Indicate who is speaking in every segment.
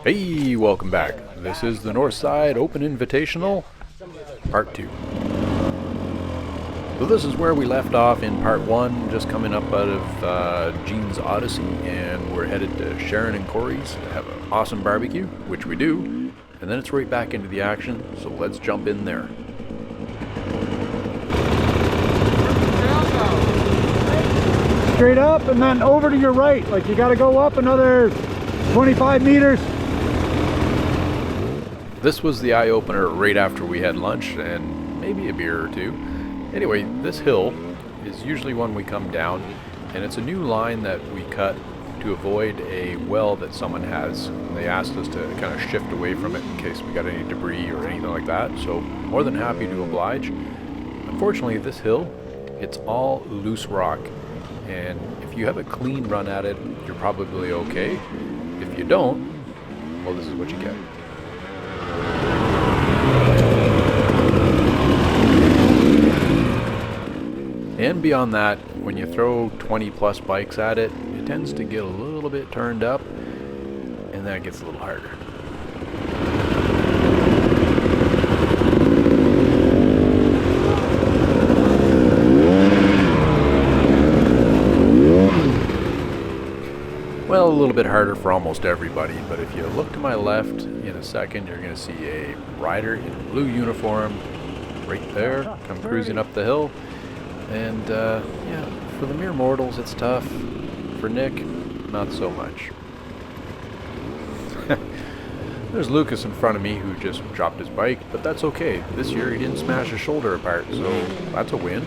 Speaker 1: Hey, welcome back. This is the Northside Open Invitational, Part 2. So this is where we left off in Part 1, just coming up out of Gene's Odyssey, and we're headed to Sharon and Corey's to have an awesome barbecue, which we do, and then it's right back into the action, so let's jump in there.
Speaker 2: Straight up and then over to your right, like you got to go up another 25 meters.
Speaker 1: This was the eye-opener right after we had lunch and maybe a beer or two. Anyway, this hill is usually one we come down, and it's a new line that we cut to avoid a well that someone has. And they asked us to kind of shift away from it in case we got any debris or anything like that, so more than happy to oblige. Unfortunately, this hill, it's all loose rock, and if you have a clean run at it, you're probably okay. If you don't, well, this is what you get. And beyond that, when you throw 20 plus bikes at it, it tends to get a little bit turned up, and then it gets a little harder. Well, a little bit harder for almost everybody, but if you look to my left in a second, you're going to see a rider in a blue uniform right there, come cruising up the hill. And yeah, for the mere mortals, it's tough. For Nick, not so much. There's Lucas in front of me who just dropped his bike, but that's okay. This year he didn't smash his shoulder apart, so that's a win.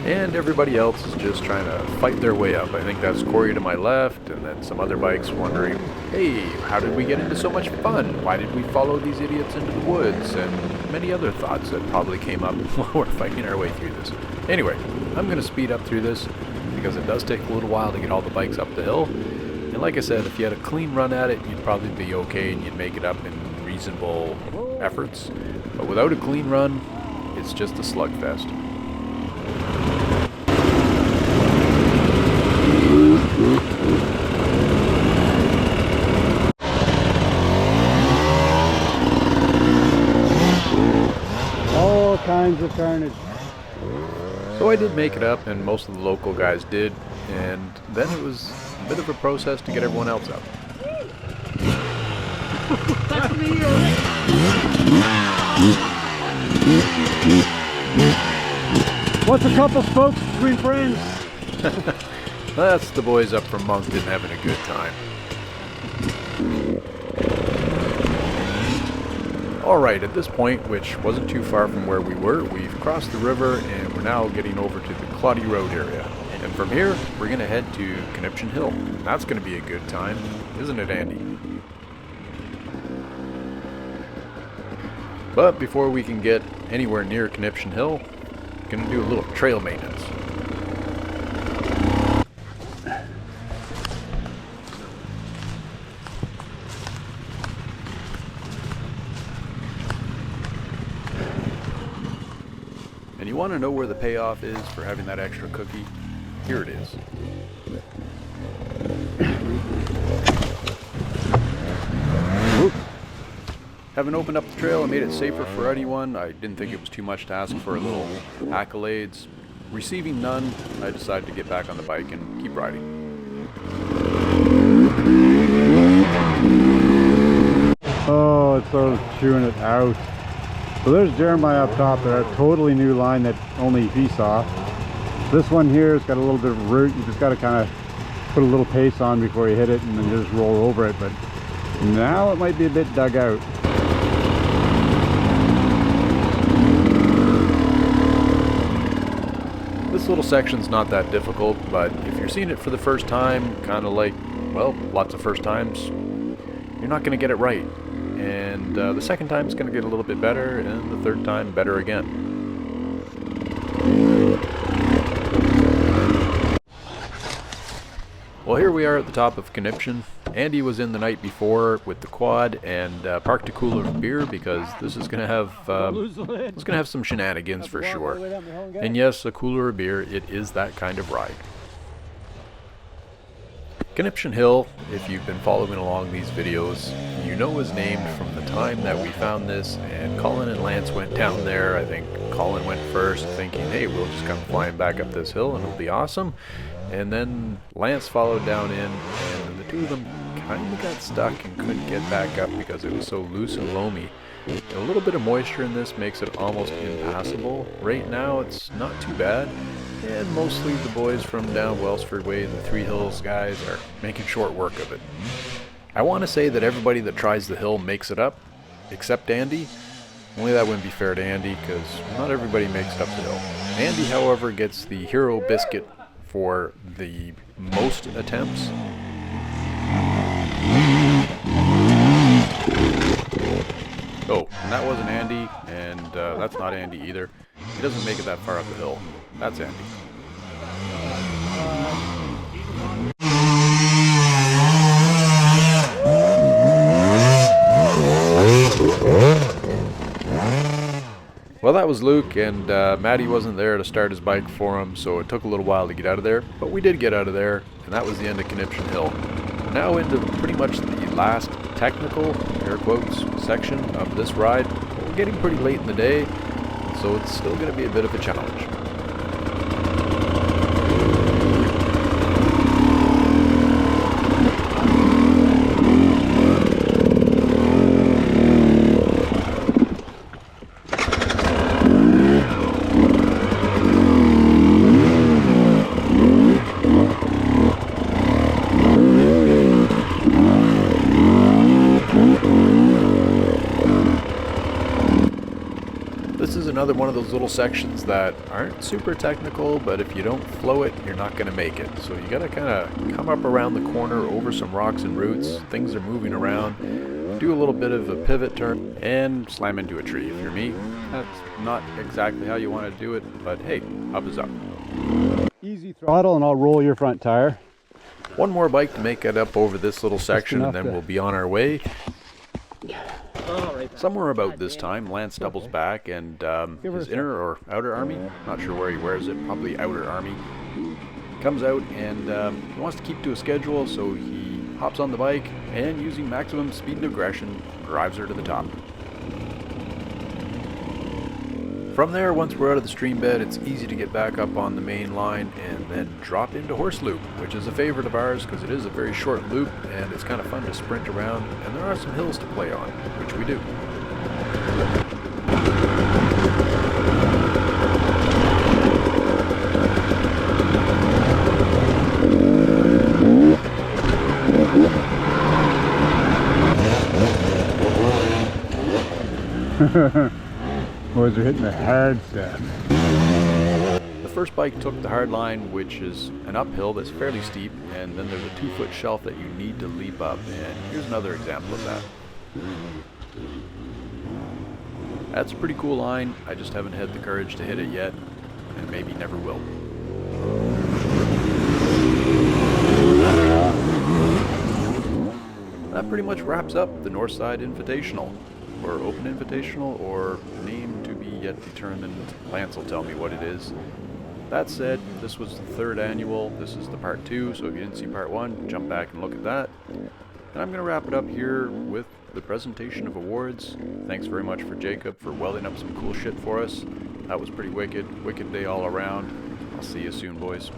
Speaker 1: And everybody else is just trying to fight their way up. I think that's Corey to my left, and then some other bikes wondering, hey, how did we get into so much fun? Why did we follow these idiots into the woods? And many other thoughts that probably came up while we're fighting our way through this. Anyway, I'm going to speed up through this because it does take a little while to get all the bikes up the hill. And like I said, if you had a clean run at it, you'd probably be okay and you'd make it up in reasonable efforts. But without a clean run, it's just a slugfest.
Speaker 2: All kinds of carnage.
Speaker 1: So I did make it up, and most of the local guys did, and then it was a bit of a process to get everyone else up.
Speaker 2: What's a couple spokes between friends?
Speaker 1: That's the boys up from Moncton having a good time. Alright, at this point, which wasn't too far from where we were, we've crossed the river and we're now getting over to the Claudy Road area. And from here, we're going to head to Conniption Hill. That's going to be a good time, isn't it, Andy? But before we can get anywhere near Conniption Hill, we're going to do a little trail maintenance. And you want to know where the payoff is for having that extra cookie? Here it is. Having opened up the trail and made it safer for anyone, I didn't think it was too much to ask for a little accolades. Receiving none, I decided to get back on the bike and keep riding.
Speaker 2: Oh, it's so chewing it out. So there's Jeremiah up top there, a totally new line that only he saw. This one here has got a little bit of root. You just got to kind of put a little pace on before you hit it and then just roll over it. But now it might be a bit dug out.
Speaker 1: This little section's not that difficult, but if you're seeing it for the first time, kind of like, well, lots of first times, you're not going to get it right. And the second time it's going to get a little bit better, and the third time better again. Well, here we are at the top of Conniption. Andy was in the night before with the quad and parked a cooler of beer because this is going to have some shenanigans for sure. And yes, a cooler of beer, it is that kind of ride. Conniption Hill, if you've been following along these videos, you know is named from the time that we found this, and Colin and Lance went down there. I think Colin went first, thinking, hey, we'll just come flying back up this hill and it'll be awesome. And then Lance followed down in, and the two of them kind of got stuck and couldn't get back up because it was so loose and loamy. A little bit of moisture in this makes it almost impassable. Right now it's not too bad, and mostly the boys from down Wellsford Way, the Three Hills guys, are making short work of it. I want to say that everybody that tries the hill makes it up, except Andy. Only that wouldn't be fair to Andy, because not everybody makes it up the hill. Andy, however, gets the hero biscuit for the most attempts. Oh, and that wasn't Andy, and that's not Andy either. He doesn't make it that far up the hill. That's Andy. Well, that was Luke, and Matty wasn't there to start his bike for him, so it took a little while to get out of there, but we did get out of there, and that was the end of Conniption Hill. Now into pretty much the last technical, air quotes, section of this ride. We're getting pretty late in the day, so it's still going to be a bit of a challenge. This is another one of those little sections that aren't super technical, but if you don't flow it, you're not going to make it. So you got to kind of come up around the corner over some rocks and roots. Things are moving around. Do a little bit of a pivot turn and slam into a tree. If you're me, that's not exactly how you want to do it, but hey, up is up.
Speaker 2: Easy throttle and I'll roll your front tire.
Speaker 1: One more bike to make it up over this little section, and then we'll be on our way. Somewhere about this time, Lance doubles back, and his inner or outer army, not sure where he wears it, probably outer army, comes out and he wants to keep to a schedule, so he hops on the bike and, using maximum speed and aggression, drives her to the top. From there, once we're out of the stream bed, it's easy to get back up on the main line and then drop into Horse Loop, which is a favorite of ours because it is a very short loop and it's kind of fun to sprint around, and there are some hills to play on, which we do.
Speaker 2: Boys are hitting the hard stuff.
Speaker 1: The first bike took the hard line, which is an uphill that's fairly steep, and then there's a 2-foot shelf that you need to leap up, and here's another example of that. That's a pretty cool line. I just haven't had the courage to hit it yet, and maybe never will. That pretty much wraps up the Northside Invitational, or Open Invitational, or name to be yet determined. Lance will tell me what it is. That said, this was the 3rd annual. This is the part 2, so if you didn't see part 1, jump back and look at that. And I'm going to wrap it up here with the presentation of awards. Thanks very much for Jacob for welding up some cool shit for us. That was pretty wicked. Wicked day all around. I'll see you soon, boys.